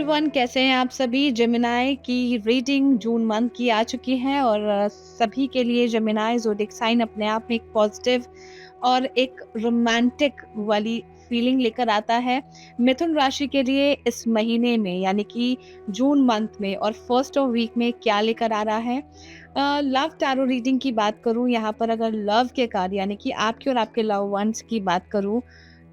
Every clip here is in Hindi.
एवरीवन, कैसे हैं आप सभी। जेमिनाई की रीडिंग जून मंथ की आ चुकी है और सभी के लिए जेमिनाई ज़ोडिएक साइन अपने आप में एक पॉजिटिव और एक रोमांटिक वाली फीलिंग लेकर आता है। मिथुन राशि के लिए इस महीने में यानी कि जून मंथ में और फर्स्ट ऑफ वीक में क्या लेकर आ रहा है। लव टैरो रीडिंग की बात करूं, यहाँ पर अगर लव के कार्ड यानी कि आपके और आपके लव वंस की बात करूं,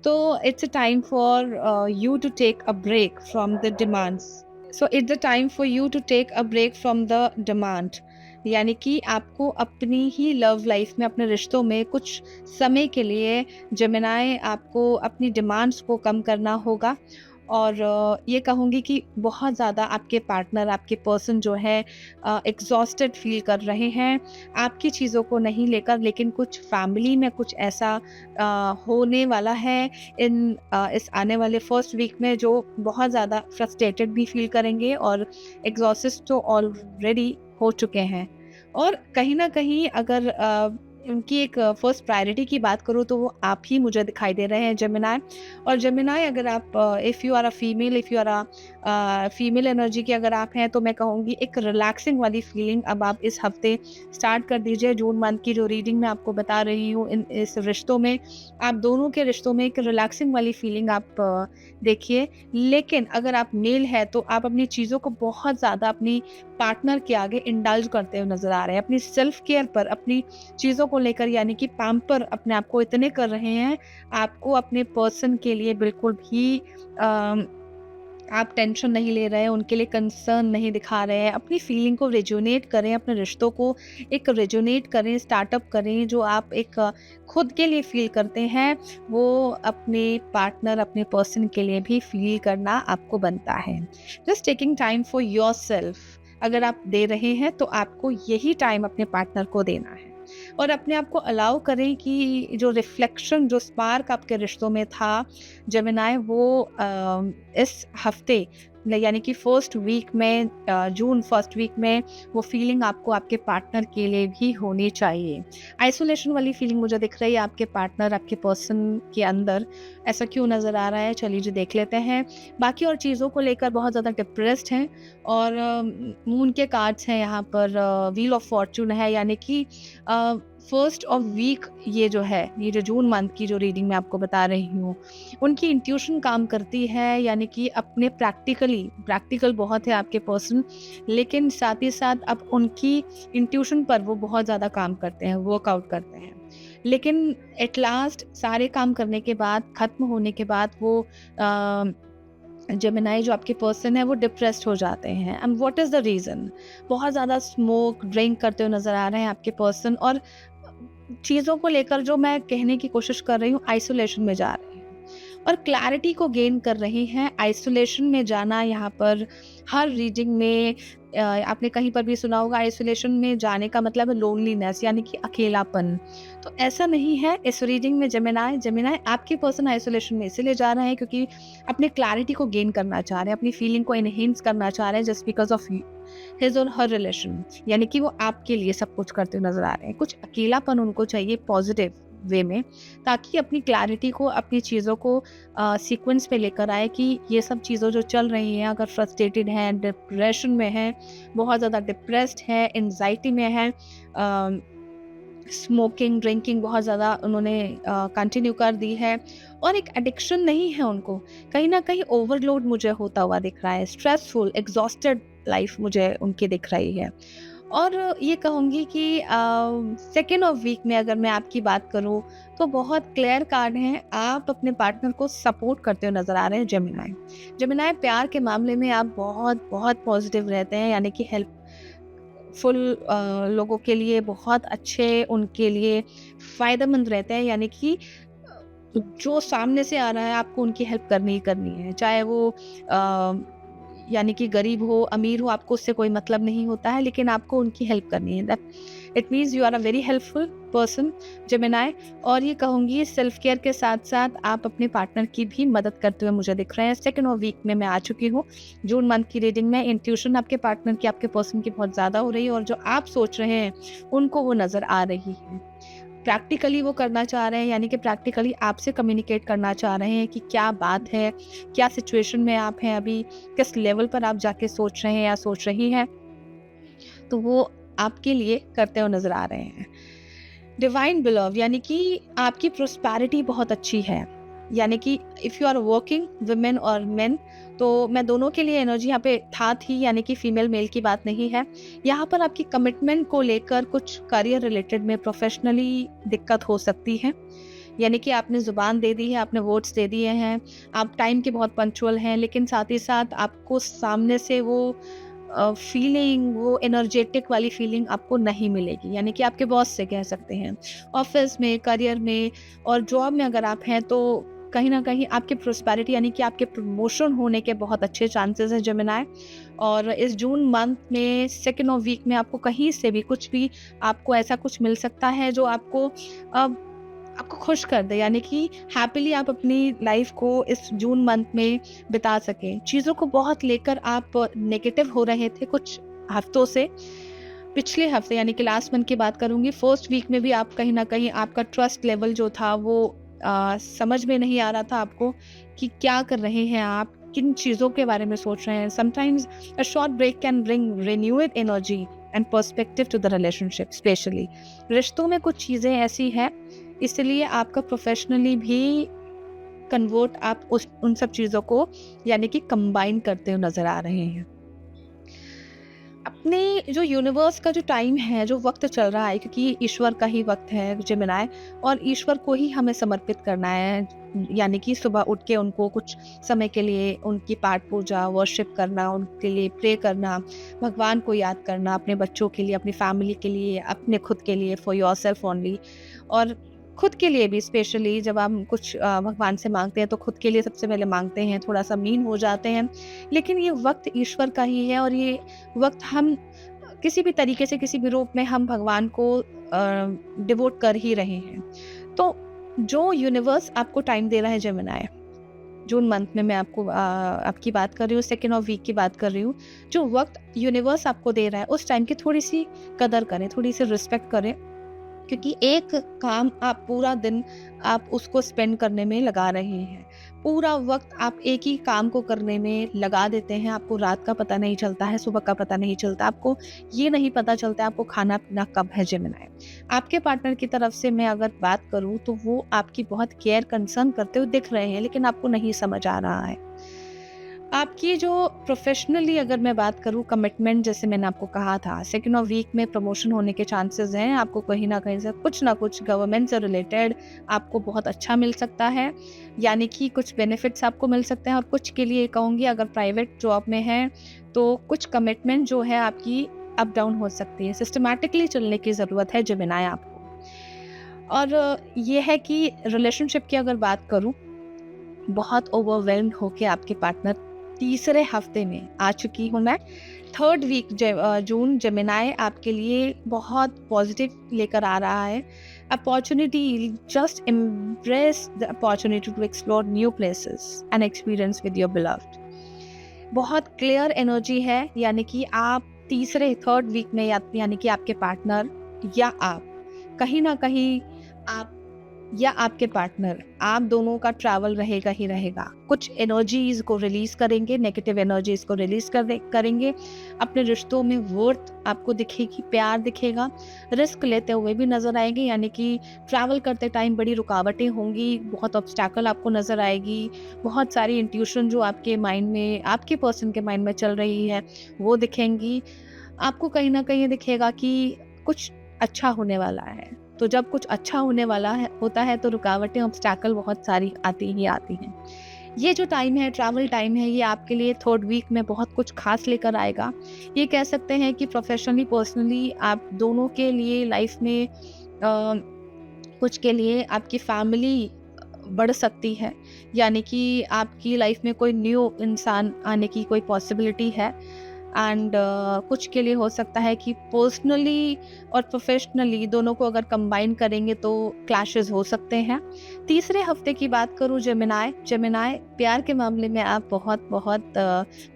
so it's a time for you to take a break from the demands. So it's the time for you to take a break from the demand. यानी कि आपको अपनी ही लव लाइफ में, अपने रिश्तों में कुछ समय के लिए जेमिनाई आपको अपनी डिमांड्स को कम करना होगा। और ये कहूँगी कि बहुत ज़्यादा आपके पार्टनर, आपके पर्सन जो है एग्जॉस्टेड फील कर रहे हैं आपकी चीज़ों को नहीं लेकर, लेकिन कुछ फैमिली में कुछ ऐसा होने वाला है इस आने वाले फर्स्ट वीक में, जो बहुत ज़्यादा फ्रस्ट्रेटेड भी फील करेंगे और एग्जॉस्टेड तो ऑलरेडी हो चुके हैं। और कहीं न कहीं अगर उनकी एक फर्स्ट प्रायोरिटी की बात करूँ तो वो आप ही मुझे दिखाई दे रहे हैं जेमिनाई। और जेमिनाई, अगर आप if you are a female, if you are a female energy के अगर आप हैं, तो मैं कहूँगी एक रिलैक्सिंग वाली फीलिंग अब आप इस हफ्ते स्टार्ट कर दीजिए। जून मंथ की जो रीडिंग मैं आपको बता रही हूँ, इन इस रिश्तों में, आप दोनों के रिश्तों में एक रिलैक्सिंग वाली फीलिंग आप देखिए। लेकिन अगर आप मेल है तो आप अपनी चीज़ों को बहुत ज़्यादा अपनी पार्टनर के आगे इंडल्ज करते हुए नज़र आ रहे हैं। अपनी सेल्फ केयर पर, अपनी चीज़ों को लेकर यानी कि पैम्पर अपने आप को इतने कर रहे हैं, आपको अपने पर्सन के लिए बिल्कुल भी आप टेंशन नहीं ले रहे हैं, उनके लिए कंसर्न नहीं दिखा रहे हैं। अपनी फीलिंग को रेजोनेट करें, अपने रिश्तों को एक रेजोनेट करें, स्टार्टअप करें। जो आप एक खुद के लिए फील करते हैं, वो अपने पार्टनर, अपने पर्सन के लिए भी फील करना आपको बनता है। Just taking time for yourself अगर आप दे रहे हैं, तो आपको यही टाइम अपने पार्टनर को देना है। और अपने आप को अलाउ करें कि जो रिफ्लेक्शन, जो स्पार्क आपके रिश्तों में था जेमिनाई, वो इस हफ्ते यानी कि फर्स्ट वीक में, जून फर्स्ट वीक में, वो फीलिंग आपको आपके पार्टनर के लिए भी होनी चाहिए। आइसोलेशन वाली फीलिंग मुझे दिख रही है आपके पार्टनर, आपके पर्सन के अंदर। ऐसा क्यों नज़र आ रहा है, चलिए जी देख लेते हैं। बाकी और चीज़ों को लेकर बहुत ज़्यादा डिप्रेस्ड हैं। और मून के कार्ड्स हैं यहाँ पर, व्हील ऑफ फॉर्चून है, यानी कि फर्स्ट ऑफ वीक ये जो है, ये जो जून मंथ की जो रीडिंग मैं आपको बता रही हूँ, उनकी इंट्यूशन काम करती है। यानी कि अपने प्रैक्टिकल बहुत है आपके पर्सन, लेकिन साथ ही साथ अब उनकी इंट्यूशन पर वो बहुत ज़्यादा काम करते हैं, वर्कआउट करते हैं। लेकिन एट लास्ट सारे काम करने के बाद, खत्म होने के बाद, वो जेमिनाई जो आपके पर्सन है वो डिप्रेस्ड हो जाते हैं। And what is the reason? बहुत ज़्यादा स्मोक, ड्रिंक करते हुए नज़र आ रहे हैं आपके पर्सन। और चीज़ों को लेकर जो मैं कहने की कोशिश कर रही हूँ, आइसोलेशन में जा रहे हैं और क्लैरिटी को गेन कर रहे हैं। आइसोलेशन में जाना यहाँ पर हर रीडिंग में, आपने कहीं पर भी सुना होगा, आइसोलेशन में जाने का मतलब है लोनलीनेस, यानी कि अकेलापन। तो ऐसा नहीं है इस रीडिंग में। जेमिनाई आपके पर्सन आइसोलेशन में इसीलिए जा रहे हैं क्योंकि अपने क्लैरिटी को गेन करना चाह रहे हैं, अपनी फीलिंग को एनहेंस करना चाह रहे हैं, जस्ट बिकॉज ऑफ हिज और हर रिलेशन। यानी कि वो आपके लिए सब कुछ करते हुए नजर आ रहे हैं। कुछ अकेलापन उनको चाहिए पॉजिटिव वे में, ताकि अपनी क्लैरिटी को, अपनी चीज़ों को सीक्वेंस पे लेकर आए कि ये सब चीज़ों जो चल रही हैं, अगर फ्रस्ट्रेटेड हैं, डिप्रेशन में हैं, बहुत ज़्यादा डिप्रेस्ड है, एंजाइटी में है, स्मोकिंग, ड्रिंकिंग बहुत ज़्यादा उन्होंने कंटिन्यू कर दी है, और एक एडिक्शन नहीं है उनको, कहीं ना कहीं ओवरलोड मुझे होता हुआ दिख रहा है, स्ट्रेसफुल, एग्जॉस्टेड लाइफ मुझे उनकी दिख रही है। और ये कहूँगी कि सेकेंड ऑफ वीक में अगर मैं आपकी बात करूँ, तो बहुत क्लियर कार्ड हैं, आप अपने पार्टनर को सपोर्ट करते हुए नज़र आ रहे हैं जेमिनाई। प्यार के मामले में आप बहुत बहुत पॉजिटिव रहते हैं, यानी कि हेल्पफुल लोगों के लिए बहुत अच्छे, उनके लिए फ़ायदेमंद रहते हैं। यानी कि जो सामने से आ रहा है, आपको उनकी हेल्प करनी ही करनी है, चाहे वो यानी कि गरीब हो, अमीर हो, आपको उससे कोई मतलब नहीं होता है, लेकिन आपको उनकी हेल्प करनी है। That it means you are a very helpful person Gemini. और ये कहूँगी, सेल्फ केयर के साथ साथ आप अपने पार्टनर की भी मदद करते हुए मुझे दिख रहे हैं। सेकेंड ऑफ वीक में मैं आ चुकी हूँ जून मंथ की रीडिंग में। इंट्यूशन आपके पार्टनर की, आपके पर्सन की बहुत ज़्यादा हो रही है, और जो आप सोच रहे हैं उनको वो नज़र आ रही है। प्रैक्टिकली वो करना चाह रहे हैं, यानी कि प्रैक्टिकली आपसे कम्युनिकेट करना चाह रहे हैं कि क्या बात है, क्या सिचुएशन में आप हैं अभी, किस लेवल पर आप जाके सोच रहे हैं या सोच रही हैं, तो वो आपके लिए करते हुए नज़र आ रहे हैं। डिवाइन बिलव यानी कि आपकी प्रोस्पैरिटी बहुत अच्छी है, यानी कि if you are working women और मेन, तो मैं दोनों के लिए एनर्जी यहाँ पे था थी, यानी कि फीमेल मेल की बात नहीं है। यहाँ पर आपकी कमिटमेंट को लेकर कुछ करियर रिलेटेड में प्रोफेशनली दिक्कत हो सकती है, यानी कि आपने ज़ुबान दे दी है, आपने वर्ड्स दे दिए हैं, आप टाइम के बहुत पंक्चुअल हैं, लेकिन साथ ही साथ आपको सामने से वो फीलिंग, वो एनर्जेटिक वाली फीलिंग आपको नहीं मिलेगी, यानी कि आपके बॉस से कह सकते हैं। ऑफ़िस में, करियर में और जॉब में अगर आप हैं, तो कहीं न कहीं आपकी प्रॉस्पेरिटी यानी कि आपके प्रमोशन होने के बहुत अच्छे चांसेस हैं जेमिनी। और इस जून मंथ में सेकंड ऑफ वीक में आपको कहीं से भी कुछ भी आपको ऐसा कुछ मिल सकता है जो आपको खुश कर दे, यानी कि हैप्पीली आप अपनी लाइफ को इस जून मंथ में बिता सकें। चीज़ों को बहुत लेकर आप नेगेटिव हो रहे थे कुछ हफ्तों से, पिछले हफ्ते यानी कि लास्ट मंथ की बात करूँगी, फर्स्ट वीक में भी आप कहीं न कहीं आपका ट्रस्ट लेवल जो था वो समझ में नहीं आ रहा था आपको कि क्या कर रहे हैं आप, किन चीज़ों के बारे में सोच रहे हैं। Sometimes a short break can bring renewed energy and perspective to the relationship specially. रिश्तों में कुछ चीज़ें ऐसी हैं, इसलिए आपका प्रोफेशनली भी कन्वर्ट आप उस उन सब चीज़ों को यानी कि कंबाइन करते हुए नज़र आ रहे हैं। अपने जो यूनिवर्स का जो टाइम है, जो वक्त चल रहा है, क्योंकि ईश्वर का ही वक्त है जेमिनी, और ईश्वर को ही हमें समर्पित करना है, यानी कि सुबह उठ के उनको कुछ समय के लिए उनकी पाठ पूजा वर्शिप करना, उनके लिए प्रे करना, भगवान को याद करना, अपने बच्चों के लिए, अपनी फैमिली के लिए, अपने खुद के लिए, फॉर योरसेल्फ ओनली, और खुद के लिए भी स्पेशली जब हम कुछ भगवान से मांगते हैं तो खुद के लिए सबसे पहले मांगते हैं, थोड़ा सा मीन हो जाते हैं। लेकिन ये वक्त ईश्वर का ही है, और ये वक्त हम किसी भी तरीके से, किसी भी रूप में हम भगवान को डिवोट कर ही रहे हैं। तो जो यूनिवर्स आपको टाइम दे रहा है जेमिनी, जून मंथ में मैं आपकी बात कर रही हूँ, सेकेंड ऑफ वीक की बात कर रही हूँ, जो वक्त यूनिवर्स आपको दे रहा है उस टाइम की थोड़ी सी कदर करें, थोड़ी सी रिस्पेक्ट करें, क्योंकि एक काम आप पूरा दिन आप उसको स्पेंड करने में लगा रहे हैं। पूरा वक़्त आप एक ही काम को करने में लगा देते हैं, आपको रात का पता नहीं चलता है, सुबह का पता नहीं चलता, आपको ये नहीं पता चलता है आपको खाना-पीना कब है जेमिनी। आपके पार्टनर की तरफ से मैं अगर बात करूँ तो वो आपकी बहुत केयर कंसर्न करते हुए दिख रहे हैं, लेकिन आपको नहीं समझ आ रहा है। आपकी जो प्रोफेशनली अगर मैं बात करूँ कमिटमेंट, जैसे मैंने आपको कहा था सेकंड ऑफ वीक में प्रमोशन होने के चांसेस हैं, आपको कहीं ना कहीं से कुछ ना कुछ गवर्नमेंट से रिलेटेड आपको बहुत अच्छा मिल सकता है, यानी कि कुछ बेनिफिट्स आपको मिल सकते हैं। और कुछ के लिए कहूँगी अगर प्राइवेट जॉब में है तो कुछ कमिटमेंट जो है आपकी अप डाउन हो सकती है, सिस्टमैटिकली चलने की ज़रूरत है जेमिनी आपको। और ये है कि रिलेशनशिप की अगर बात करूँ, बहुत ओवरवेल्म्ड होके आपके पार्टनर तीसरे हफ्ते में आ चुकी हूँ मैं। थर्ड वीक जून जेमिनी आपके लिए बहुत पॉजिटिव लेकर आ रहा है। Opportunity, just embrace the opportunity to explore new places and experience with your beloved. बहुत क्लियर एनर्जी है, यानी कि आप तीसरे थर्ड वीक में यानी कि आपके पार्टनर या आप कहीं ना कहीं, आप या आपके पार्टनर, आप दोनों का ट्रैवल रहेगा ही रहेगा। कुछ एनर्जीज को रिलीज करेंगे, नेगेटिव एनर्जीज को रिलीज करेंगे। अपने रिश्तों में वर्थ आपको दिखेगी, प्यार दिखेगा, रिस्क लेते हुए भी नजर आएंगे, यानी कि ट्रैवल करते टाइम बड़ी रुकावटें होंगी, बहुत ऑब्स्टैकल आपको नजर आएगी, बहुत सारी इंट्यूशन जो आपके माइंड में, आपके पर्सन के माइंड में चल रही है वो दिखेंगी। आपको कहीं ना कहीं दिखेगा कि कुछ अच्छा होने वाला है। तो जब कुछ अच्छा होने वाला है होता है तो रुकावटें, ऑब्स्टैकल बहुत सारी आती ही आती हैं। ये जो टाइम है, ट्रैवल टाइम है, ये आपके लिए थर्ड वीक में बहुत कुछ खास लेकर आएगा। ये कह सकते हैं कि प्रोफेशनली, पर्सनली आप दोनों के लिए लाइफ में कुछ के लिए आपकी फैमिली बढ़ सकती है, यानी कि आपकी लाइफ में कोई न्यू इंसान आने की कोई पॉसिबिलिटी है। एंड कुछ के लिए हो सकता है कि पर्सनली और प्रोफेशनली दोनों को अगर कंबाइन करेंगे तो क्लैशेस हो सकते हैं। तीसरे हफ्ते की बात करूँ जेमिनाई, जेमिनाई प्यार के मामले में आप बहुत बहुत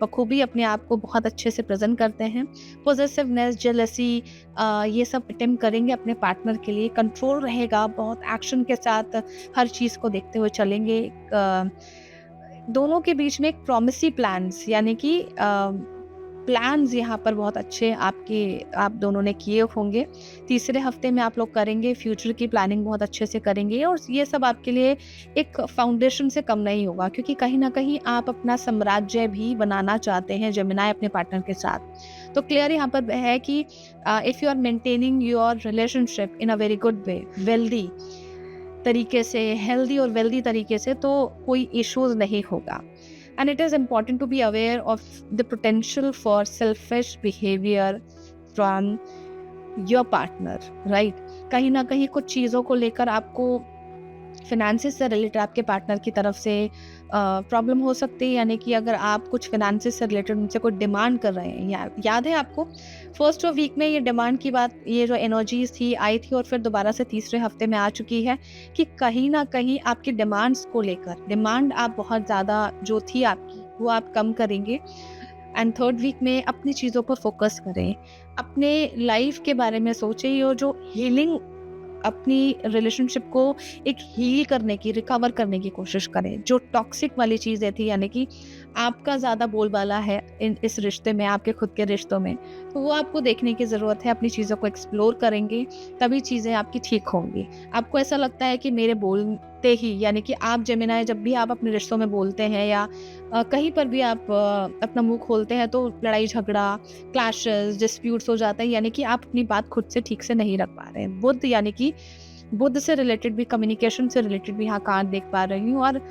बखूबी अपने आप को बहुत अच्छे से प्रेजेंट करते हैं। पॉजिटिवनेस, जेलसी, ये सब अटेम्प्ट करेंगे अपने पार्टनर के लिए, कंट्रोल रहेगा, बहुत एक्शन के साथ हर चीज़ को देखते हुए चलेंगे। दोनों के बीच में एक प्रॉमिसी प्लान्स यानी कि प्लान्स यहाँ पर बहुत अच्छे आप दोनों ने किए होंगे। तीसरे हफ्ते में आप लोग करेंगे, फ्यूचर की प्लानिंग बहुत अच्छे से करेंगे और ये सब आपके लिए एक फाउंडेशन से कम नहीं होगा, क्योंकि कहीं न कहीं आप अपना साम्राज्य भी बनाना चाहते हैं जेमिनी अपने पार्टनर के साथ। तो क्लियर यहाँ पर है कि if you are maintaining your relationship in a very good way, wealthy तरीके से, हेल्दी और वेल्दी तरीके से, तो कोई इश्यूज नहीं होगा। And it is important to be aware of the potential for selfish behavior from your partner, right? कहीं ना कहीं कुछ चीज़ों को लेकर आपको फिनेंसिस से रिलेटेड आपके पार्टनर की तरफ से प्रॉब्लम हो सकती है, यानी कि अगर आप कुछ फिनेंसिस से रिलेटेड उनसे कोई डिमांड कर रहे हैं, याद है आपको फर्स्ट ऑफ वीक में ये डिमांड की बात, ये जो एनर्जीज थी आई थी और फिर दोबारा से तीसरे हफ्ते में आ चुकी है कि कहीं ना कहीं आपकी डिमांड्स को लेकर, डिमांड आप बहुत ज़्यादा जो थी आपकी वो आप कम करेंगे। एंड थर्ड वीक में अपनी चीज़ों पर फोकस करें, अपने लाइफ के बारे में सोचें और जो हीलिंग, अपनी रिलेशनशिप को एक हील करने की, रिकवर करने की कोशिश करें। जो टॉक्सिक वाली चीज़ें थी, यानी कि आपका ज़्यादा बोलबाला है इस रिश्ते में, आपके खुद के रिश्तों में, तो वो आपको देखने की ज़रूरत है। अपनी चीज़ों को एक्सप्लोर करेंगे तभी चीज़ें आपकी ठीक होंगी। आपको ऐसा लगता है कि मेरे बोलते ही, यानी कि आप जेमिनी जब भी आप अपने रिश्तों में बोलते हैं या कहीं पर भी आप अपना मुंह खोलते हैं तो लड़ाई झगड़ा, क्लैशेस, डिस्प्यूट्स हो जाते हैं, यानी कि आप अपनी बात खुद से ठीक से नहीं रख पा रहे हैं। बुद्ध, यानी कि बुद्ध से रिलेटेड भी, कम्युनिकेशन से रिलेटेड भी यहाँ कार्ड देख पा रही हूँ और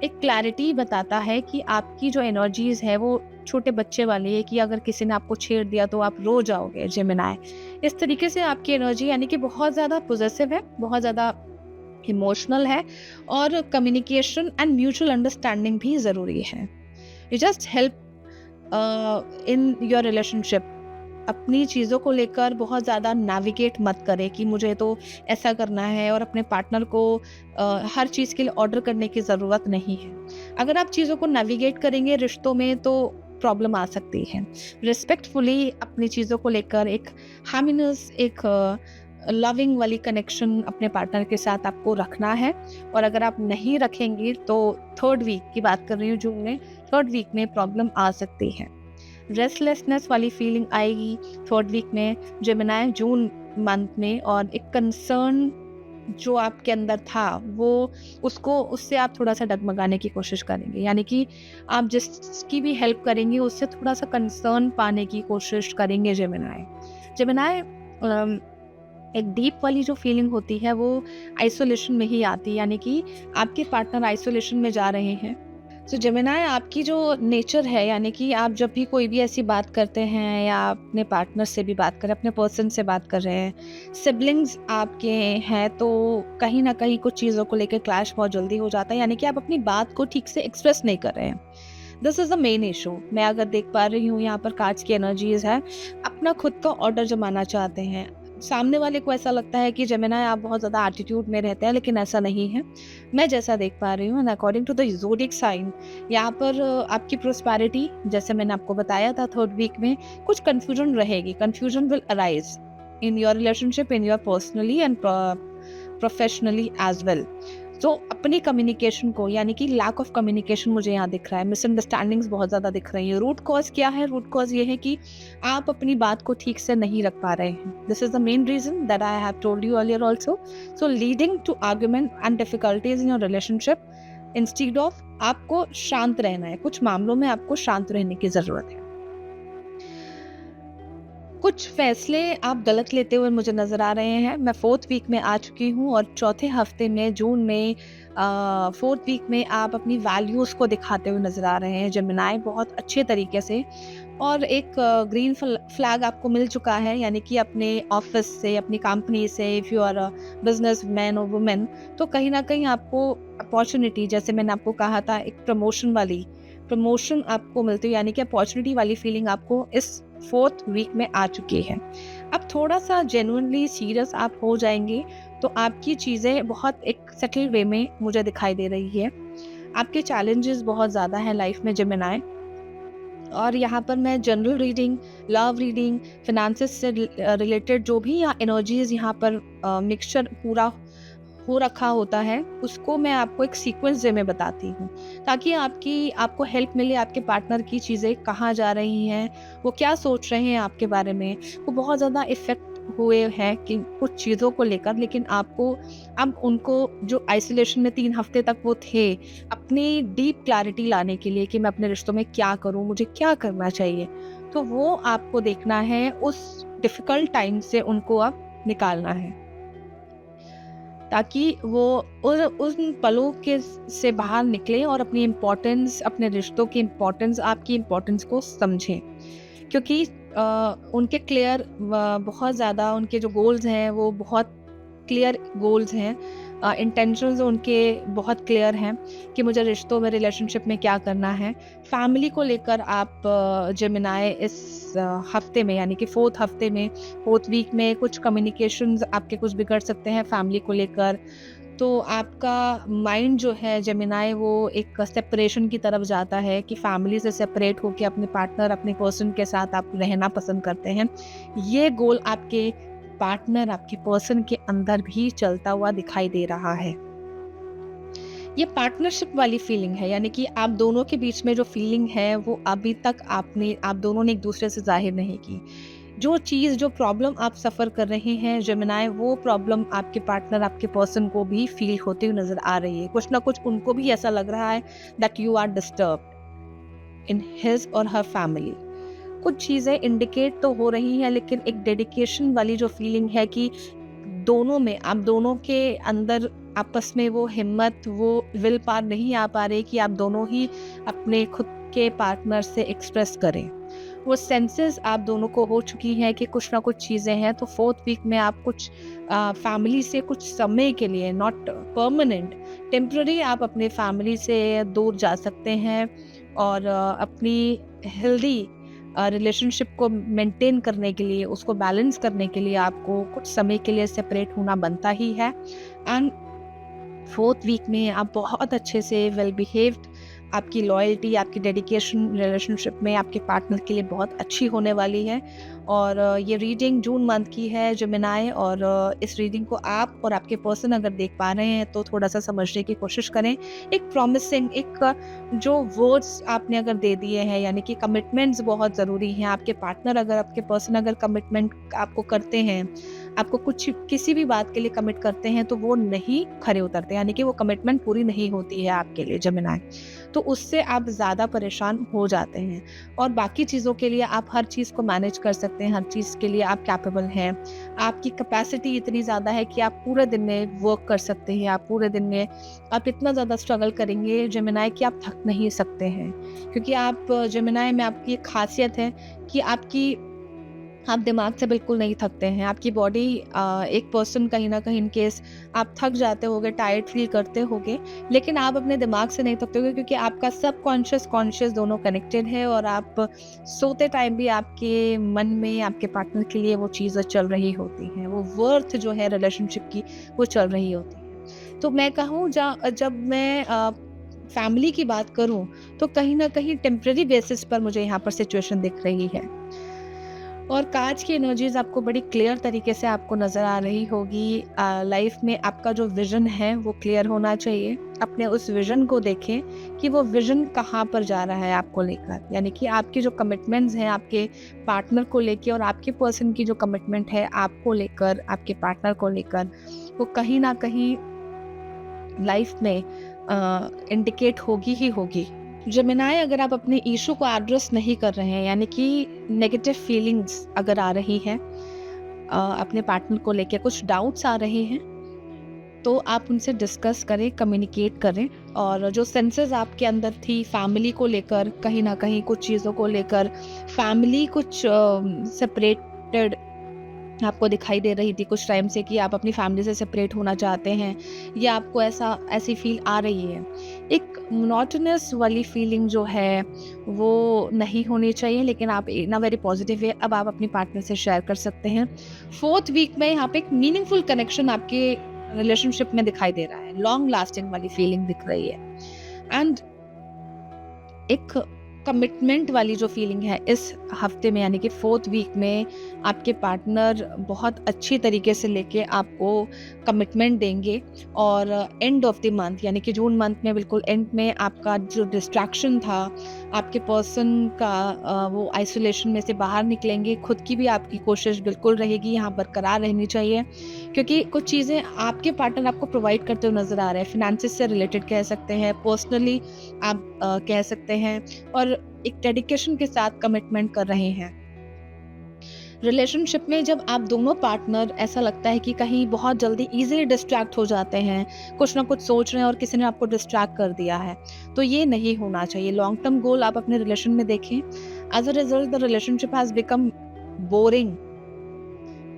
एक क्लैरिटी बताता है कि आपकी जो एनर्जीज है वो छोटे बच्चे वाली है कि अगर किसी ने आपको छेड़ दिया तो आप रो जाओगे जेमिनी। इस तरीके से आपकी एनर्जी यानी कि बहुत ज़्यादा पॉजिटिव है, बहुत ज़्यादा इमोशनल है और कम्युनिकेशन एंड म्यूचुअल अंडरस्टैंडिंग भी ज़रूरी है। You just help in your relationship. अपनी चीज़ों को लेकर बहुत ज़्यादा नेविगेट मत करें कि मुझे तो ऐसा करना है, और अपने पार्टनर को हर चीज़ के लिए ऑर्डर करने की ज़रूरत नहीं है। अगर आप चीज़ों को नेविगेट करेंगे रिश्तों में तो प्रॉब्लम आ सकती है। रिस्पेक्टफुली अपनी चीज़ों को लेकर एक हैमीनेस, एक लविंग वाली कनेक्शन अपने पार्टनर के साथ आपको रखना है। और अगर आप नहीं रखेंगे तो थर्ड वीक की बात कर रही हूँ जून में, थर्ड वीक में प्रॉब्लम आ सकती है। रेस्टलेसनेस वाली फीलिंग आएगी थर्ड वीक में जेमिनी जून मंथ में, और एक कंसर्न जो आपके अंदर था वो उससे आप थोड़ा सा डगमगाने की कोशिश करेंगे, यानी कि आप जिसकी भी हेल्प करेंगे उससे थोड़ा सा कंसर्न पाने की कोशिश करेंगे जेमिनी। जेमिनी एक डीप वाली जो फीलिंग होती है वो आइसोलेशन में ही आती है, यानी कि आपके पार्टनर आइसोलेशन में जा रहे हैं। सो जेमिनी आपकी जो नेचर है, यानी कि आप जब भी कोई भी ऐसी बात करते हैं या अपने पार्टनर से भी बात कर रहे हैं, अपने पर्सन से बात कर रहे हैं, सिबलिंग्स आपके हैं, तो कहीं ना कहीं कुछ चीज़ों को लेकर क्लैश बहुत जल्दी हो जाता है, यानी कि आप अपनी बात को ठीक से एक्सप्रेस नहीं कर रहे हैं। This is the main issue. मैं अगर देख पा रही हूँ यहाँ पर कार्ड्स की एनर्जीज है, अपना खुद का ऑर्डर जमाना चाहते हैं। सामने वाले को ऐसा लगता है कि जेमिनी आप बहुत ज़्यादा एटीट्यूड में रहते हैं, लेकिन ऐसा नहीं है। मैं जैसा देख पा रही हूँ and according to the zodiac sign, यहाँ पर आपकी प्रोस्पेरिटी, जैसे मैंने आपको बताया था थर्ड वीक में कुछ कन्फ्यूजन रहेगी। Confusion will arise in your relationship, in your personally and professionally as well. तो अपनी कम्युनिकेशन को, यानी कि लैक ऑफ कम्युनिकेशन मुझे यहाँ दिख रहा है, मिसअंडरस्टैंडिंग्स बहुत ज़्यादा दिख रही है। रूट कॉज क्या है? रूट कॉज ये है कि आप अपनी बात को ठीक से नहीं रख पा रहे हैं। This is the main reason that I have told you earlier also. So leading to argument and difficulties in your relationship. Instead of आपको शांत रहना है, कुछ मामलों में आपको शांत रहने की जरूरत है। कुछ फैसले आप गलत लेते हुए मुझे नज़र आ रहे हैं। मैं फोर्थ वीक में आ चुकी हूँ और चौथे हफ्ते में जून में फोर्थ वीक में आप अपनी वैल्यूज़ को दिखाते हुए नज़र आ रहे हैं जेमिनी, बहुत अच्छे तरीके से। और एक ग्रीन फ्लैग आपको मिल चुका है, यानी कि अपने ऑफिस से, अपनी कंपनी से, if you are a businessman और वुमेन, तो कहीं ना कहीं आपको अपॉर्चुनिटी, जैसे मैंने आपको कहा था, एक प्रमोशन वाली प्रमोशन आपको मिलती है, यानी कि अपॉर्चुनिटी वाली फीलिंग आपको इस 4th वीक में आ चुकी है। अब थोड़ा-सा जेन्युइनली सीरियस आप हो जाएँगे, तो आपकी चीज़ें बहुत एक सेटल्ड वे में मुझे दिखाई दे रही है। आपके चैलेंजेस बहुत ज़्यादा हैं लाइफ में जेमिनी, और यहाँ पर मैं general reading, love reading, finances से रिलेटेड जो भी यहाँ एनर्जीज़ यहाँ पर मिक्सचर पूरा हो रखा होता है, उसको मैं आपको एक सीक्वेंस वे में बताती हूँ, ताकि आपको हेल्प मिले, आपके पार्टनर की चीज़ें कहाँ जा रही हैं, वो क्या सोच रहे हैं आपके बारे में। वो बहुत ज़्यादा इफ़ेक्ट हुए हैं कि कुछ चीज़ों को लेकर, लेकिन आपको अब उनको, जो आइसोलेशन में 3 हफ्ते तक वो थे, अपनी डीप क्लैरिटी लाने के लिए कि मैं अपने रिश्तों में क्या करूँ, मुझे क्या करना चाहिए, तो वो आपको देखना है, उस डिफ़िकल्ट टाइम से उनको अब निकालना है। ताकि वो उन पलों के से बाहर निकलें और अपनी इम्पोर्टेंस, अपने रिश्तों की इम्पोर्टेंस, आपकी इम्पोर्टेंस को समझें। क्योंकि उनके क्लियर बहुत ज़्यादा उनके जो गोल्स हैं वो बहुत क्लियर गोल्स हैं। इंटेंशंस उनके बहुत क्लियर हैं कि मुझे रिश्तों में, रिलेशनशिप में क्या करना है। फैमिली को लेकर आप जेमिनी इस हफ्ते में, यानी कि 4th हफ्ते में, 4th वीक में कुछ कम्युनिकेशंस आपके कुछ बिगड़ सकते हैं फैमिली को लेकर। तो आपका माइंड जो है जेमिनी, वो एक सेपरेशन की तरफ जाता है कि फैमिली से सेपरेट होके अपने पार्टनर, अपने पर्सन के साथ आप रहना पसंद करते हैं। ये गोल आपके पार्टनर, आपके पर्सन के अंदर भी चलता हुआ दिखाई दे रहा है। ये पार्टनरशिप वाली फीलिंग है, यानी कि आप दोनों के बीच में जो फीलिंग है वो अभी तक आप दोनों ने एक दूसरे से जाहिर नहीं की। जो चीज़, जो प्रॉब्लम आप सफ़र कर रहे हैं जेमिनी, वो प्रॉब्लम आपके पार्टनर, आपके पर्सन को भी फील होती हुई नज़र आ रही है। कुछ ना कुछ उनको भी ऐसा लग रहा है that you are disturbed in his और हर फैमिली। कुछ चीज़ें इंडिकेट तो हो रही हैं, लेकिन एक डेडिकेशन वाली जो फीलिंग है कि दोनों में, आप दोनों के अंदर आपस में वो हिम्मत, वो विल पावर नहीं आ पा रही कि आप दोनों ही अपने खुद के पार्टनर से एक्सप्रेस करें। वो सेंसेस आप दोनों को हो चुकी हैं कि कुछ ना कुछ चीज़ें हैं। तो 4th वीक में आप कुछ फैमिली से कुछ समय के लिए, नॉट परमानेंट, टेम्पररी, आप अपने फैमिली से दूर जा सकते हैं, और अपनी हेल्दी रिलेशनशिप को मेंटेन करने के लिए, उसको बैलेंस करने के लिए आपको कुछ समय के लिए सेपरेट होना बनता ही है। एंड 4th वीक में आप बहुत अच्छे से वेल बिहेव्ड, आपकी लॉयल्टी, आपकी डेडिकेशन रिलेशनशिप में आपके पार्टनर के लिए बहुत अच्छी होने वाली है। और ये रीडिंग जून मंथ की है जेमिनी, और इस रीडिंग को आप और आपके पर्सन अगर देख पा रहे हैं तो थोड़ा सा समझने की कोशिश करें। एक प्रॉमिसिंग, जो वर्ड्स आपने अगर दे दिए हैं, यानी कि कमिटमेंट्स बहुत ज़रूरी हैं। आपके पार्टनर अगर, आपके पर्सन अगर कमिटमेंट आपको करते हैं, आपको कुछ किसी भी बात के लिए कमिट करते हैं, तो वो नहीं खरे उतरते, यानी कि वो कमिटमेंट पूरी नहीं होती है आपके लिए जेमिनी। तो उससे आप ज़्यादा परेशान हो जाते हैं, और बाकी चीज़ों के लिए आप हर चीज़ को मैनेज कर सकते हैं, हर चीज़ के लिए आप कैपेबल हैं। आपकी कैपेसिटी इतनी ज़्यादा है कि आप पूरे दिन में वर्क कर सकते हैं, आप पूरे दिन में आप इतना ज़्यादा स्ट्रगल करेंगे जेमिनी कि आप थक नहीं सकते हैं। क्योंकि आप जेमिनी में आपकी एक खासियत है कि आप दिमाग से बिल्कुल नहीं थकते हैं। आपकी बॉडी, एक पर्सन कहीं न कहीं इन केस आप थक जाते होगे, टायर्ड फ़ील करते होगे, लेकिन आप अपने दिमाग से नहीं थकते होगे, क्योंकि आपका सबकॉन्शियस, कॉन्शियस दोनों कनेक्टेड है, और आप सोते टाइम भी आपके मन में आपके पार्टनर के लिए वो चीज़ें चल रही होती हैं। वो वर्थ जो है रिलेशनशिप की, वो चल रही होती है। तो मैं कहूँ, जब मैं फैमिली की बात करूँ, तो कहीं न कहीं टेम्परेरी बेसिस पर मुझे यहाँ पर सिचुएशन दिख रही है। और काँच की एनर्जीज़ आपको बड़ी क्लियर तरीके से आपको नज़र आ रही होगी। लाइफ में आपका जो विज़न है वो क्लियर होना चाहिए। अपने उस विज़न को देखें कि वो विज़न कहाँ पर जा रहा है आपको लेकर। यानी कि आपकी जो कमिटमेंट्स हैं आपके पार्टनर को लेके, और आपके पर्सन की जो कमिटमेंट है आपको लेकर, आपके पार्टनर को लेकर, वो कहीं न कहीं लाइफ में इंडिकेट होगी ही होगी। जेमिनी, अगर आप अपने इशू को एड्रेस नहीं कर रहे हैं, यानी कि नेगेटिव फीलिंग्स अगर आ रही हैं, अपने पार्टनर को लेके कुछ डाउट्स आ रहे हैं, तो आप उनसे डिस्कस करें, कम्युनिकेट करें। और जो सेंसेस आपके अंदर थी फैमिली को लेकर, कहीं ना कहीं कुछ चीज़ों को लेकर, फैमिली कुछ सेपरेटेड आपको दिखाई दे रही थी कुछ टाइम से कि आप अपनी फैमिली से सेपरेट होना चाहते हैं, या आपको ऐसी फील आ रही है। एक मोनोटोनस वाली फीलिंग जो है वो नहीं होनी चाहिए, लेकिन आप इन अ वेरी पॉजिटिव वे अब आप अपनी पार्टनर से शेयर कर सकते हैं। 4th वीक में यहाँ पे एक मीनिंगफुल कनेक्शन आपके रिलेशनशिप में दिखाई दे रहा है, लॉन्ग लास्टिंग वाली फीलिंग दिख रही है। एंड एक कमिटमेंट वाली जो फीलिंग है इस हफ्ते में, यानी कि 4th वीक में आपके पार्टनर बहुत अच्छी तरीके से लेके आपको कमिटमेंट देंगे। और एंड ऑफ द मंथ यानी कि जून मंथ में बिल्कुल एंड में आपका जो डिस्ट्रैक्शन था, आपके पर्सन का वो आइसोलेशन में से बाहर निकलेंगे। खुद की भी आपकी कोशिश बिल्कुल रहेगी यहाँ बरकरार रहनी चाहिए, क्योंकि कुछ चीज़ें आपके पार्टनर आपको प्रोवाइड करते हुए नज़र आ रहे हैं। फिनेंसेस से रिलेटेड कह सकते हैं, पर्सनली आप कह सकते हैं, और एक डेडिकेशन के साथ कमिटमेंट कर रहे हैं। रिलेशनशिप में जब आप दोनों पार्टनर ऐसा लगता है कि कहीं बहुत जल्दी इजीली डिस्ट्रैक्ट हो जाते हैं, कुछ ना कुछ सोच रहे हैं और किसी ने आपको डिस्ट्रैक्ट कर दिया है, तो ये नहीं होना चाहिए। लॉन्ग टर्म गोल आप अपने रिलेशन में देखें। As a result the relationship has become boring,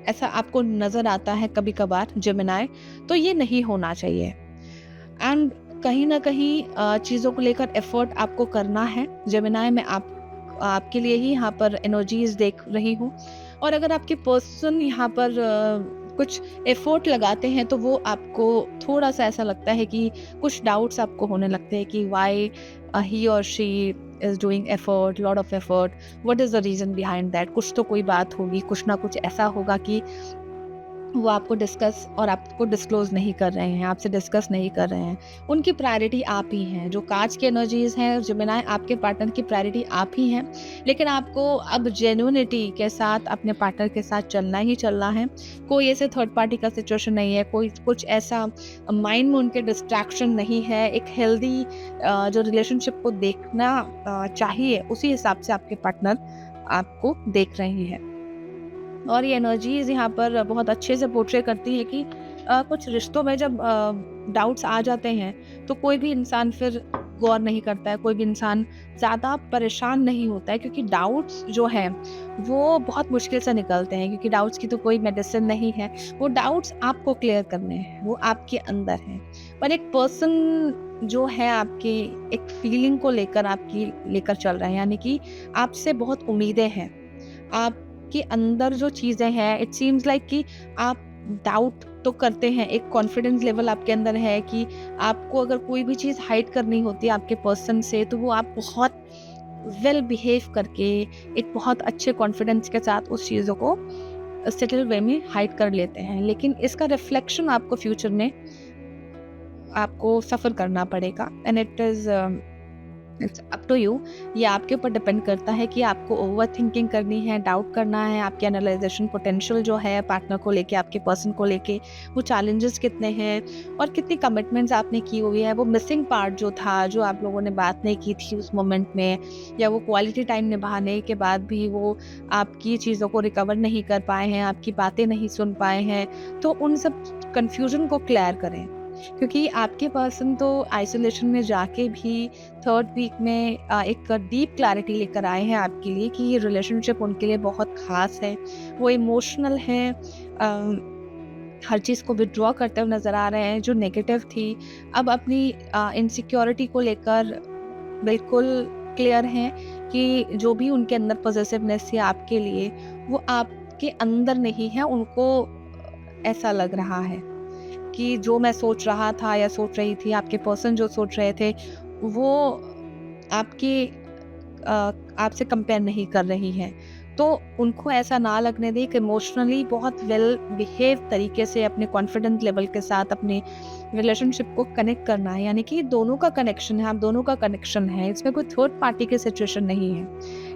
ऐसा आपको नजर आता है कभी कभार जेमिनी, तो ये नहीं होना चाहिए। एंड कहीं ना कहीं चीज़ों को लेकर एफर्ट आपको करना है। जेमिनी में आपके लिए ही यहाँ पर एनर्जीज देख रही हूँ, और अगर आपके पर्सन यहाँ पर कुछ एफर्ट लगाते हैं तो वो आपको थोड़ा सा ऐसा लगता है कि कुछ डाउट्स आपको होने लगते हैं कि वाई ही और she is doing effort, lot of effort, what is the reason behind that. कुछ तो कोई बात होगी, कुछ ना कुछ ऐसा होगा कि वो आपको डिस्कस और आपको डिस्क्लोज नहीं कर रहे हैं, आपसे डिस्कस नहीं कर रहे हैं। उनकी प्रायोरिटी आप ही हैं। जो कांच की एनर्जीज हैं जेमिनी, आपके पार्टनर की प्रायोरिटी आप ही हैं, लेकिन आपको अब जेन्युइनिटी के साथ अपने पार्टनर के साथ चलना ही चलना है। कोई ऐसे थर्ड पार्टी का सिचुएशन नहीं है, कोई कुछ ऐसा माइंड में उनके डिस्ट्रैक्शन नहीं है। एक हेल्दी जो रिलेशनशिप को देखना चाहिए, उसी हिसाब से आपके पार्टनर आपको देख रहे हैं। और ये एनर्जीज यहाँ पर बहुत अच्छे से पोर्ट्रे करती है कि कुछ रिश्तों में जब डाउट्स आ जाते हैं तो कोई भी इंसान फिर गौर नहीं करता है, कोई भी इंसान ज़्यादा परेशान नहीं होता है, क्योंकि डाउट्स जो हैं वो बहुत मुश्किल से निकलते हैं, क्योंकि डाउट्स की तो कोई मेडिसिन नहीं है। वो डाउट्स आपको क्लियर करने हैं, वो आपके अंदर हैं। पर एक पर्सन जो है आपकी एक फीलिंग को लेकर आपकी लेकर चल रहा है, यानी कि आपसे बहुत उम्मीदें हैं। आपके अंदर जो चीज़ें हैं, इट सीम्स लाइक कि आप डाउट तो करते हैं, एक कॉन्फिडेंस लेवल आपके अंदर है कि आपको अगर कोई भी चीज़ हाइड करनी होती है आपके पर्सन से, तो वो आप बहुत वेल बिहेव करके एक बहुत अच्छे कॉन्फिडेंस के साथ उस चीज़ों को सेटल वे में हाइड कर लेते हैं। लेकिन इसका रिफ्लेक्शन आपको फ्यूचर में आपको सफ़र करना पड़ेगा, and it's up to you. ये आपके ऊपर डिपेंड करता है कि आपको ओवर थिंकिंग करनी है, डाउट करना है, आपकी एनालाइजेशन पोटेंशियल जो है पार्टनर को लेके, आपके पर्सन को लेके, वो चैलेंजेस कितने हैं और कितनी कमिटमेंट्स आपने की हुई है। वो मिसिंग पार्ट जो था, जो आप लोगों ने बात नहीं की थी उस मोमेंट में, या वो क्वालिटी टाइम निभाने के बाद भी वो आपकी चीज़ों को रिकवर नहीं कर पाए हैं, आपकी बातें नहीं सुन पाए हैं, तो उन सब कन्फ्यूजन को क्लियर करें। क्योंकि आपके पर्सन तो आइसोलेशन में जाके भी 3rd वीक में एक डीप क्लैरिटी लेकर आए हैं आपके लिए कि ये रिलेशनशिप उनके लिए बहुत ख़ास है। वो इमोशनल हैं, हर चीज़ को विथड्रॉ करते हुए नज़र आ रहे हैं। जो नेगेटिव थी, अब अपनी इनसिक्योरिटी को लेकर बिल्कुल क्लियर हैं कि जो भी उनके अंदर पॉसेसिवनेस है आपके लिए, वो आपके अंदर नहीं है। उनको ऐसा लग रहा है कि जो मैं सोच रहा था या सोच रही थी, आपके पर्सन जो सोच रहे थे, वो आपके आपसे कंपेयर नहीं कर रही हैं। तो उनको ऐसा ना लगने दें कि इमोशनली बहुत वेल बिहेव तरीके से अपने कॉन्फिडेंस लेवल के साथ अपने रिलेशनशिप को कनेक्ट करना है, यानी कि दोनों का कनेक्शन है, आप दोनों का कनेक्शन है, इसमें कोई थर्ड पार्टी की सिचुएशन नहीं है।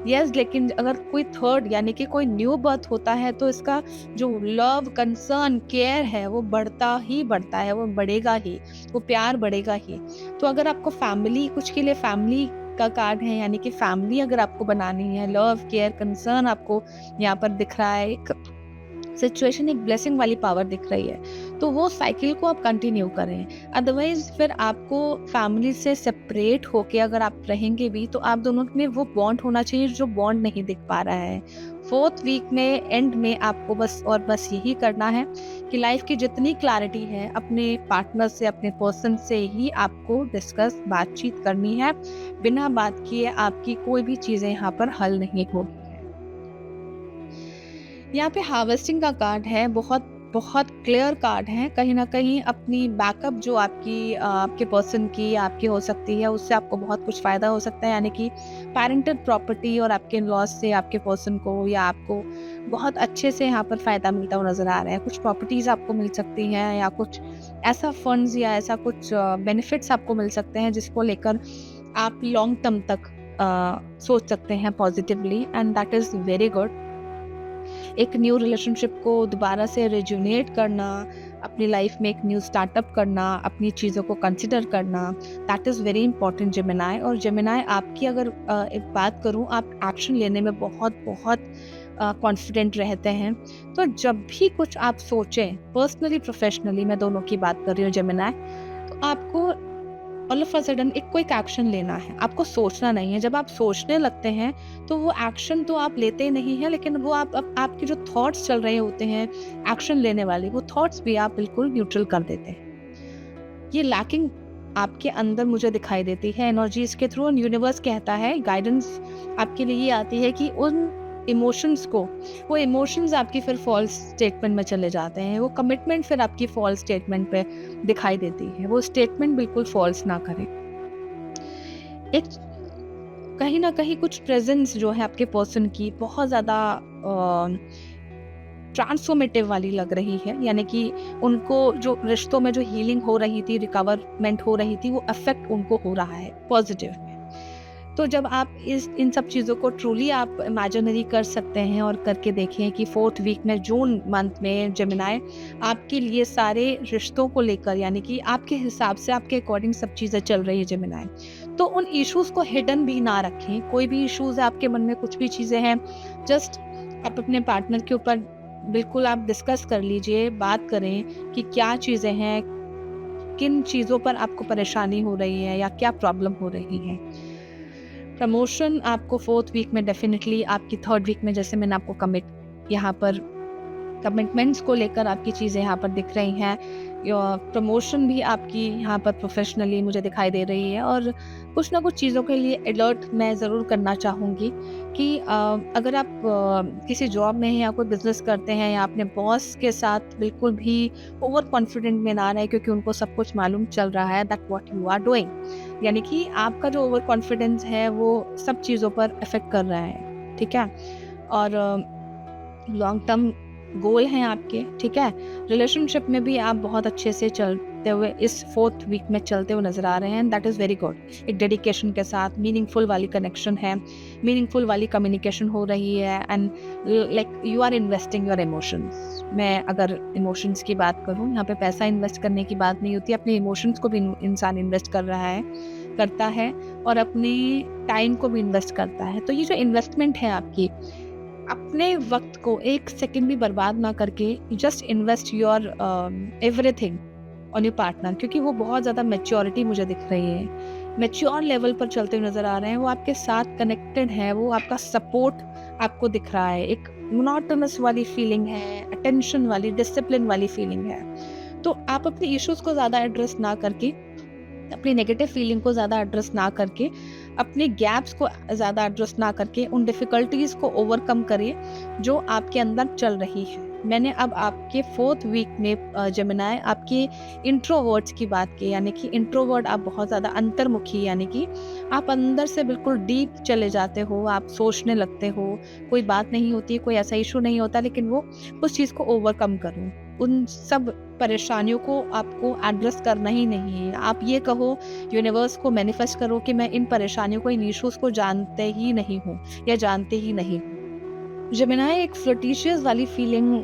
यस, लेकिन अगर कोई थर्ड यानी कि कोई न्यू बर्थ होता है तो इसका जो लव, कंसर्न, केयर है वो बढ़ता ही बढ़ता है, वो बढ़ेगा ही, वो प्यार बढ़ेगा ही। तो अगर आपको फैमिली, कुछ के लिए फैमिली का कार्ड है, यानी कि फैमिली अगर आपको बनानी है, लव, केयर, कंसर्न आपको यहाँ पर दिख रहा है, एक सिचुएशन, एक ब्लेसिंग वाली पावर दिख रही है, तो वो साइकिल को आप कंटिन्यू करें। अदरवाइज फिर आपको फैमिली से सेपरेट होके अगर आप रहेंगे भी, तो आप दोनों में वो बॉन्ड होना चाहिए जो बॉन्ड नहीं दिख पा रहा है। 4th वीक में एंड में आपको बस यही करना है कि लाइफ की जितनी क्लैरिटी है अपने पार्टनर से, अपने पर्सन से ही आपको डिस्कस बातचीत करनी है। बिना बात किए आपकी कोई भी चीज़ें यहाँ पर हल नहीं होगी। यहाँ पे हार्वेस्टिंग का कार्ड है, बहुत बहुत क्लियर कार्ड है। कहीं न कहीं अपनी बैकअप जो आपके पर्सन की आपकी हो सकती है, उससे आपको बहुत कुछ फ़ायदा हो सकता है। यानी कि पैरेंटल प्रॉपर्टी और आपके इन-लॉज़ से आपके पर्सन को या आपको बहुत अच्छे से यहाँ पर फ़ायदा मिलता हुआ नज़र आ रहा है। कुछ प्रॉपर्टीज़ आपको मिल सकती हैं या कुछ ऐसा फंड्स या ऐसा कुछ बेनिफिट्स आपको मिल सकते हैं जिसको लेकर आप लॉन्ग टर्म तक सोच सकते हैं positively, and that is very good. एक न्यू रिलेशनशिप को दोबारा से रिजुनेट करना, अपनी लाइफ में एक न्यू स्टार्टअप करना, अपनी चीज़ों को कंसिडर करना, that is very important Gemini. और जेमिनी आपकी अगर एक बात करूँ, आप एक्शन लेने में बहुत बहुत कॉन्फिडेंट रहते हैं। तो जब भी कुछ आप सोचें, पर्सनली प्रोफेशनली मैं दोनों की बात कर रही हूँ जेमिनी, तो आपको ऑल ऑफ अ सडन एक क्विक एक्शन लेना है, आपको सोचना नहीं है। जब आप सोचने लगते हैं तो वो एक्शन तो आप लेते ही नहीं हैं, लेकिन वो आपके जो थॉट्स चल रहे होते हैं एक्शन लेने वाले, वो थॉट्स भी आप बिल्कुल न्यूट्रल कर देते हैं। ये लैकिंग आपके अंदर मुझे दिखाई देती है एनर्जीज के थ्रू। यूनिवर्स कहता है, गाइडेंस आपके लिए ये आती है कि उन इमोशंस को, वो इमोशंस आपकी फिर फॉल्स स्टेटमेंट में चले जाते हैं, वो कमिटमेंट फिर आपकी फॉल्स स्टेटमेंट पे दिखाई देती है। वो स्टेटमेंट बिल्कुल फॉल्स ना करें। एक कहीं न कहीं कुछ प्रेज़ेंस जो है आपके पर्सन की बहुत ज़्यादा ट्रांसफॉर्मेटिव वाली लग रही है। यानी कि उनको जो रिश्तों में जो हीलिंग हो रही थी, रिकवरमेंट हो रही थी, वो इफ़ेक्ट उनको हो रहा है पॉज़िटिव में। तो जब आप इन सब चीज़ों को ट्रूली आप इमेजिनरी कर सकते हैं और करके देखें कि 4th वीक में जून मंथ में जेमिनी आपके लिए सारे रिश्तों को लेकर, यानी कि आपके हिसाब से आपके अकॉर्डिंग सब चीज़ें चल रही है जेमिनी, तो उन इश्यूज़ को हिडन भी ना रखें। कोई भी इश्यूज़ है आपके मन में, कुछ भी चीज़ें हैं, जस्ट आप अपने पार्टनर के ऊपर बिल्कुल आप डिस्कस कर लीजिए, बात करें कि क्या चीज़ें हैं, किन चीज़ों पर आपको परेशानी हो रही है या क्या प्रॉब्लम हो रही है। प्रमोशन आपको 4th वीक में डेफिनेटली, आपकी 3rd वीक में जैसे मैंने आपको यहाँ पर कमिटमेंट्स को लेकर आपकी चीज़ें यहाँ पर दिख रही हैं। प्रमोशन भी आपकी यहाँ पर प्रोफेशनली मुझे दिखाई दे रही है। और कुछ ना कुछ चीज़ों के लिए अलर्ट मैं ज़रूर करना चाहूँगी कि अगर आप किसी जॉब में हैं या कोई बिज़नेस करते हैं या अपने बॉस के साथ बिल्कुल भी ओवर कॉन्फिडेंट में ना रहे, क्योंकि उनको सब कुछ मालूम चल रहा है that what you are doing. यानी कि आपका जो ओवर कॉन्फिडेंस है वो सब चीज़ों पर इफ़ेक्ट कर रहा है, ठीक है? और लॉन्ग टर्म गोल हैं आपके, ठीक है? रिलेशनशिप में भी आप बहुत अच्छे से चलते हुए इस 4th वीक में चलते हुए नज़र आ रहे हैं, दैट इज़ वेरी गुड। एक डेडिकेशन के साथ मीनिंगफुल वाली कनेक्शन है, मीनिंगफुल वाली कम्युनिकेशन हो रही है, and like you are investing your emotions. मैं अगर इमोशंस की बात करूँ, यहाँ पे पैसा इन्वेस्ट करने की बात नहीं होती, अपने इमोशंस को भी इंसान इन्वेस्ट करता है और अपने टाइम को भी इन्वेस्ट करता है। तो ये जो इन्वेस्टमेंट है आपकी, अपने वक्त को एक सेकंड भी बर्बाद ना करके just invest your everything on your partner, क्योंकि वो बहुत ज़्यादा मैच्योरिटी मुझे दिख रही है, मैच्योर लेवल पर चलते हुए नज़र आ रहे हैं। वो आपके साथ कनेक्टेड है, वो आपका सपोर्ट आपको दिख रहा है। एक मोनोटोनस वाली फीलिंग है, अटेंशन वाली, डिसिप्लिन वाली फीलिंग है। तो आप अपने इश्यूज को ज़्यादा एड्रेस ना करके, अपनी नेगेटिव फीलिंग को ज़्यादा एड्रेस ना करके, अपने गैप्स को ज़्यादा एड्रेस ना करके, उन डिफ़िकल्टीज़ को ओवरकम करिए जो आपके अंदर चल रही है। मैंने अब आपके 4th वीक में जेमिनी आपके इंट्रोवर्ट्स की बात की, यानी कि इंट्रोवर्ट आप बहुत ज़्यादा अंतर्मुखी, यानी कि आप अंदर से बिल्कुल डीप चले जाते हो, आप सोचने लगते हो, कोई बात नहीं होती, कोई ऐसा इशू नहीं होता, लेकिन वो उस चीज़ को ओवरकम करूँ, उन सब परेशानियों को आपको एड्रेस करना ही नहीं है। आप ये कहो, यूनिवर्स को मैनिफेस्ट करो कि मैं इन परेशानियों को, इन इश्यूज़ को जानते ही नहीं हूँ या जानते ही नहीं हूँ। जेमिनी एक फ्लर्टिशियस वाली फीलिंग,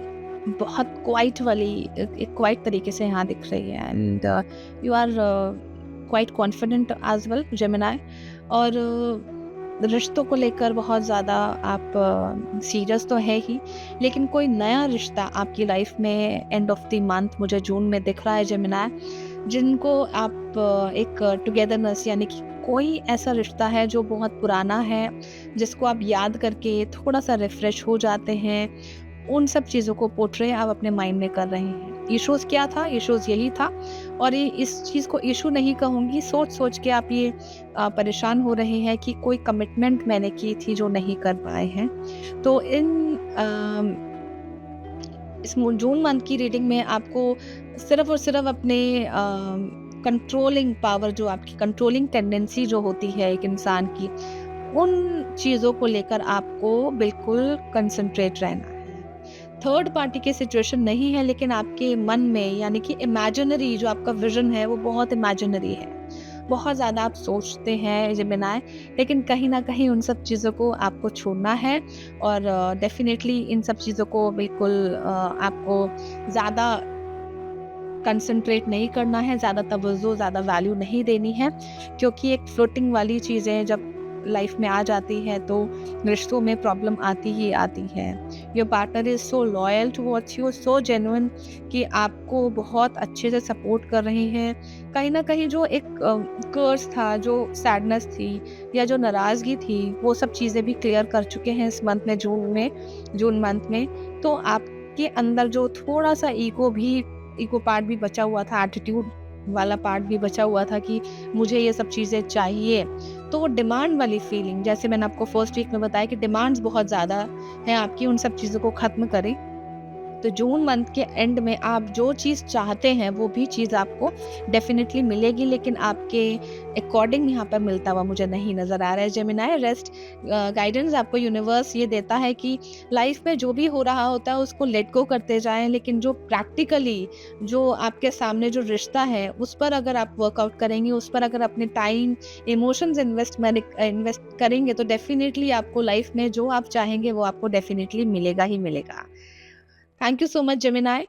बहुत क्वाइट वाली, एक क्वाइट तरीके से यहाँ दिख रही है, and you are quite confident as well Gemini. और रिश्तों को लेकर बहुत ज़्यादा आप सीरियस तो है ही, लेकिन कोई नया रिश्ता आपकी लाइफ में एंड ऑफ द मंथ मुझे जून में दिख रहा है जेमिनी, जिनको आप एक टुगेदरनेस, यानी कि कोई ऐसा रिश्ता है जो बहुत पुराना है, जिसको आप याद करके थोड़ा-सा रिफ्रेश हो जाते हैं, उन सब चीज़ों को पोर्ट्रे आप अपने माइंड में कर रहे हैं। इश्यूज़ क्या था? इश्यूज़ यही था और ये इस चीज़ को इश्यू नहीं कहूँगी, सोच-सोच के आप ये परेशान हो रहे हैं कि कोई कमिटमेंट मैंने की थी जो नहीं कर पाए हैं। तो इस जून मंथ की रीडिंग में आपको सिर्फ़ और सिर्फ़ अपने कंट्रोलिंग पावर जो आपकी कंट्रोलिंग टेंडेंसी जो होती है एक इंसान की, उन चीज़ों को लेकर आपको बिल्कुल कंसंट्रेट रहना है। थर्ड पार्टी की सिचुएशन नहीं है लेकिन आपके मन में यानी कि इमेजिनरी जो आपका विज़न है वो बहुत इमेजिनरी है। बहुत ज़्यादा आप सोचते हैं जेमिनी लेकिन कहीं न कहीं उन सब चीज़ों को आपको छोड़ना है और डेफ़िनेटली इन सब चीज़ों को बिल्कुल आपको ज़्यादा कंसंट्रेट नहीं करना है, ज़्यादा तवज्जो, ज़्यादा वैल्यू नहीं देनी है क्योंकि एक फ्लोटिंग वाली चीज़ें जब लाइफ में आ जाती है तो रिश्तों में प्रॉब्लम आती ही आती है। Your partner is so loyal towards you, so genuine कि आपको बहुत अच्छे से सपोर्ट कर रहे हैं। कहीं न कहीं जो एक कर्स था, जो सैडनेस थी या जो नाराज़गी थी, वो सब चीज़ें भी क्लियर कर चुके हैं इस मंथ में, जून मंथ में। तो आपके अंदर जो थोड़ा-सा ईगो पार्ट भी बचा हुआ था, एटीट्यूड वाला पार्ट भी बचा हुआ था कि मुझे ये सब चीज़ें चाहिए। तो वो डिमांड वाली फीलिंग जैसे मैंने आपको फर्स्ट वीक में बताया कि डिमांड्स बहुत ज़्यादा हैं आपकी, उन सब चीज़ों को ख़त्म करें। तो जून मंथ के एंड में आप जो चीज़ चाहते हैं वो भी चीज़ आपको डेफ़िनेटली मिलेगी लेकिन आपके अकॉर्डिंग यहाँ पर मिलता हुआ मुझे नहीं नज़र आ रहा है जेमिनी। रेस्ट गाइडेंस आपको यूनिवर्स ये देता है कि लाइफ में जो भी हो रहा होता है उसको लेट गो करते जाएं लेकिन जो प्रैक्टिकली जो आपके सामने जो रिश्ता है उस पर अगर आप वर्कआउट करेंगे, उस पर अगर अपने टाइम इमोशंस इन्वेस्ट करेंगे तो डेफ़िनेटली आपको लाइफ में जो आप चाहेंगे वो आपको डेफ़िनेटली मिलेगा ही मिलेगा। Thank you so much, Gemini.